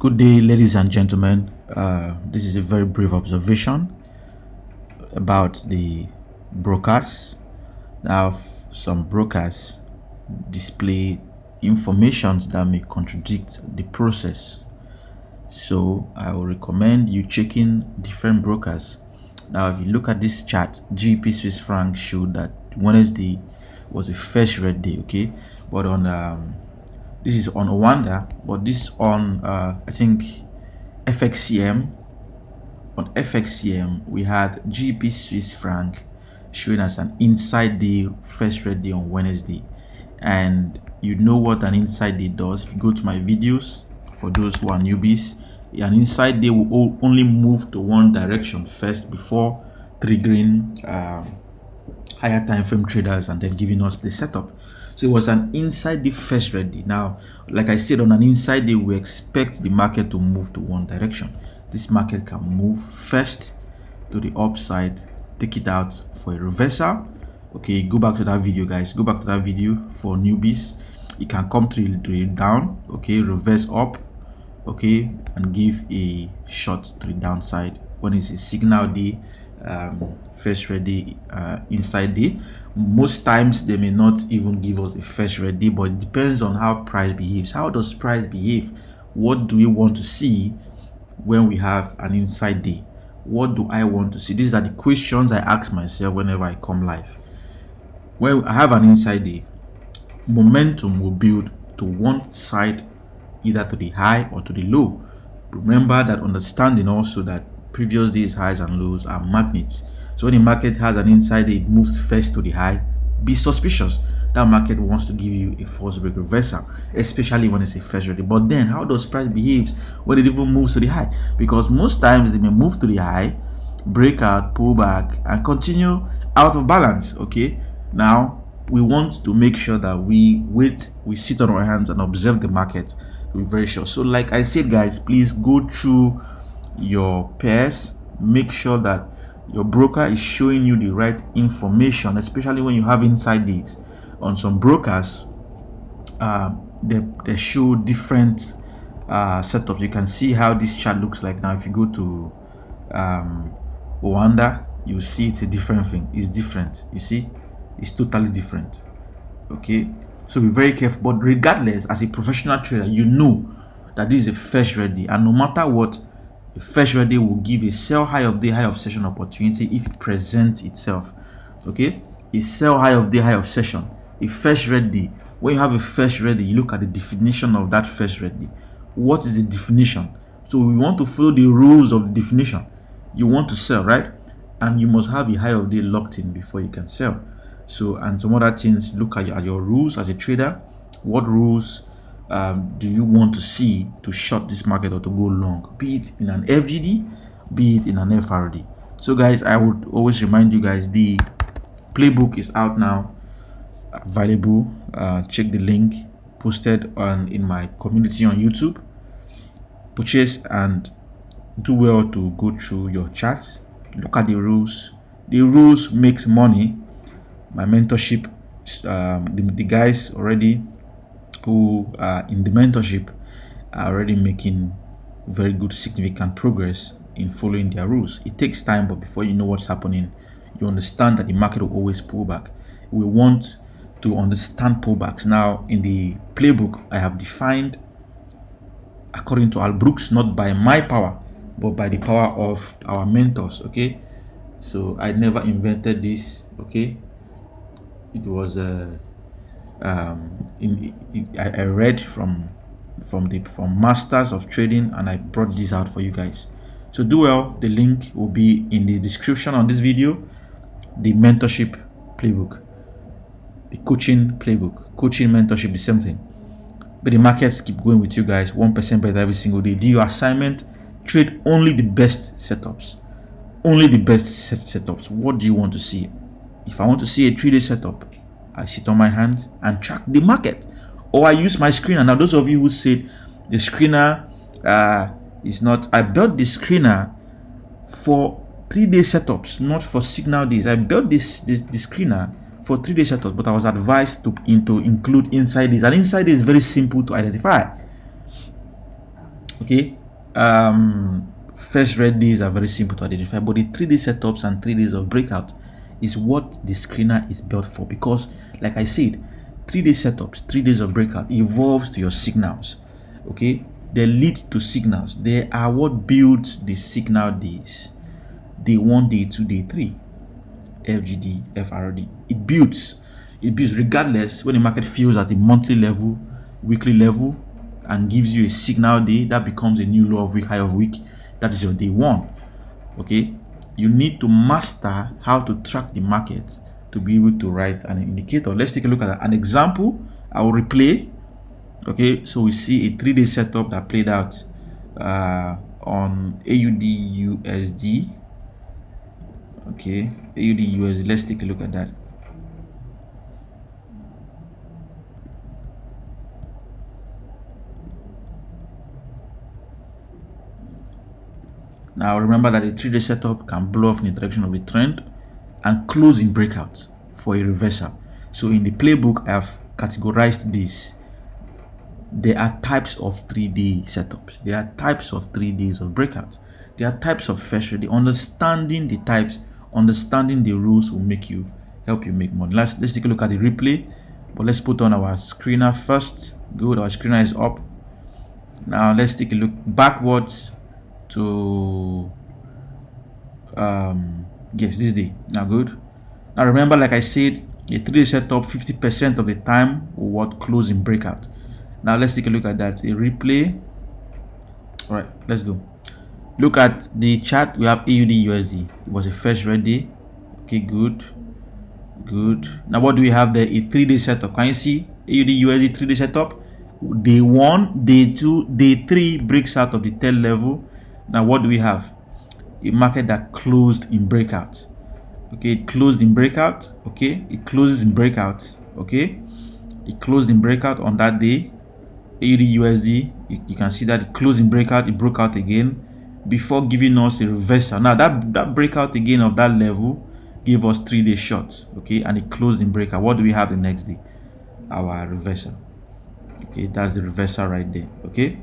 Good day, ladies and gentlemen. This is a very brief observation about the brokers. Now, some brokers display information that may contradict the process. So I will recommend you checking different brokers. Now, if you look at this chart, GBP Swiss franc showed that Wednesday was the first red day, okay? But on this is on Owanda, but this on I think FXCM. On FXCM, we had GBP Swiss franc showing as an inside day, first red day on Wednesday. And you know what an inside day does. If you go to my videos, for those who are newbies, an inside day will only move to one direction first before triggering higher time frame traders and then giving us the setup. So it was an inside day first red day. Now, like I said, on an inside day, we expect the market to move to one direction. This market can move first to the upside, take it out for a reversal. Okay, go back to that video, guys. Go back to that video for newbies. It can come to the down, okay, reverse up, okay, and give a shot to the downside when it's a signal day, first red day, inside day. Most times they may not even give us a first red day, but it depends on how price behaves. How does price behave? What do we want to see when we have an inside day? What do I want to see? These are the questions I ask myself whenever I come live. When I have an inside day, momentum will build to one side, either to the high or to the low. Remember that, understanding also that previous days highs and lows are magnets. So when the market has an inside day, it moves first to the high. Be suspicious. That market wants to give you a false break reversal, especially when it's a first red day. But then how does price behaves when it even moves to the high? Because most times they may move to the high, break out, pull back, and continue out of balance. Okay, now we want to make sure that we sit on our hands and observe the market to be very sure. So like I said, guys, please go through your pairs. Make sure that your broker is showing you the right information, especially when you have inside days. On some brokers, they show different setups. You can see how this chart looks like now. If you go to Owanda, you see it's a different thing. It's different. You see, it's totally different. Okay, so be very careful. But regardless, as a professional trader, you know that this is a first red day, and no matter what, a first red day will give a sell high of day, high of session opportunity if it presents itself. Okay, a sell high of day, high of session. A first red day. When you have a first red day, you look at the definition of that first red day. What is the definition? So we want to follow the rules of the definition. You want to sell, right? And you must have a high of day locked in before you can sell. So, and some other things, look at your rules as a trader. What rules do you want to see to short this market or to go long? Be it in an FGD, be it in an FRD. So guys, I would always remind you guys, the playbook is out now, available. Check the link posted in my community on YouTube. Purchase and do well to go through your charts. Look at the rules. The rules makes money. My mentorship, the guys already who are in the mentorship are already making very good, significant progress in following their rules. It takes time, but before you know what's happening, you understand that the market will always pull back. We want to understand pullbacks. Now, in the playbook, I have defined, according to Al Brooks, not by my power, but by the power of our mentors. Okay, so I never invented this. Okay, it was I read from masters of trading, and I brought this out for you guys. So do well. The link will be in the description on this video. The mentorship playbook, the coaching playbook, coaching mentorship, the same thing. But the markets keep going with you guys, 1% better every single day. Do your assignment, trade only the best setups, only the best setups. What do you want to see? If I want to see a 3-day setup, I sit on my hands and track the market, or I use my screener. Now, those of you who said the screener is not, I built the screener for 3-day setups, not for signal days. I built this screener for 3-day setups, but I was advised to include inside days. And inside days is very simple to identify. Okay. First red days are very simple to identify, but the 3-day setups and 3 days of breakout is what the screener is built for, because like I said, 3-day setups, 3 days of breakout evolves to your signals. Okay, they lead to signals. They are what builds the signal days. Day 1, day 2, day 3, FGD, FRD. It builds regardless when the market feels at a monthly level, weekly level, and gives you a signal day that becomes a new low of week, high of week. That is your day 1. Okay, you need to master how to track the market to be able to write an indicator. Let's take a look at an example. I will replay. Okay, so we see a 3-day setup that played out on AUD USD. Okay, AUD USD. Let's take a look at that. Now remember that a 3-day setup can blow off in the direction of the trend and close in breakout for a reversal. So in the playbook, I have categorized this. There are types of 3-day setups. There are types of 3 days of breakouts. There are types of first ready. Understanding the types, understanding the rules will help you make money. Let's take a look at the replay, but let's put on our screener first. Good, our screener is up. Now let's take a look backwards to yes, this day. Now good. Now remember, like I said, a 3-day setup 50% of the time will what close in breakout. Now let's take a look at that. A replay. All right, let's go. Look at the chart. We have AUD USD. It was a first red day. Okay, good. Now what do we have there? A 3-day setup. Can you see AUD USD 3-day setup? Day 1, day 2, day 3 breaks out of the tail level. Now what do we have? A market that closed in breakout. Okay, it closed in breakout. Okay, it closes in breakout. Okay, it closed in breakout on that day. AUD USD, you can see that it closed in breakout. It broke out again before giving us a reversal. Now that breakout again of that level gave us 3-day shots. Okay, and it closed in breakout. What do we have the next day? Our reversal. Okay, that's the reversal right there. Okay,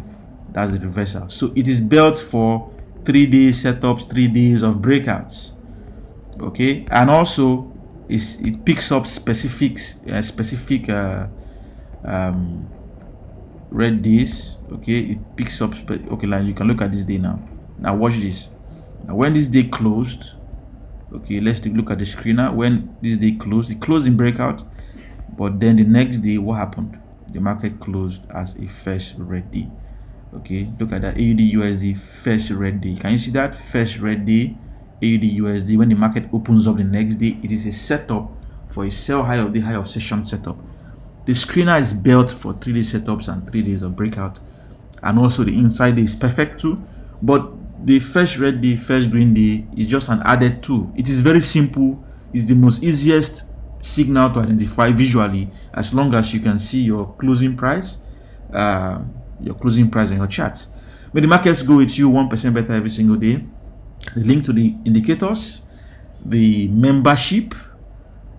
that's the reversal. So it is built for 3-day setups, 3 days of breakouts. Okay, and also it picks up specific red days. Okay, it picks up okay, like you can look at this day now. Now watch this. Now when this day closed, okay, let's take a look at the screener. When this day closed, it closed in breakout, but then the next day what happened? The market closed as a first red day. Okay, look at that. AUD USD first red day. Can you see that? First red day AUD USD. When the market opens up the next day, it is a setup for a sell high of the high of session setup. The screener is built for 3-day setups and 3 days of breakout, and also the inside day is perfect too. But the first red day, first green day is just an added tool. It is very simple. It's the most easiest signal to identify visually, as long as you can see your closing price, and your charts. When the markets go with you 1% better every single day, the link to the indicators, the membership,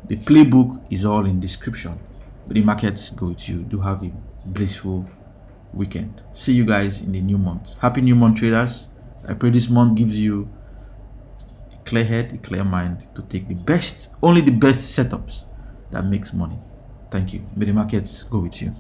the playbook is all in description. But the markets go with you. Do have a blissful weekend. See you guys in the new month. Happy new month, traders. I pray this month gives you a clear head, a clear mind to take only the best setups that makes money. Thank you. May the markets go with you.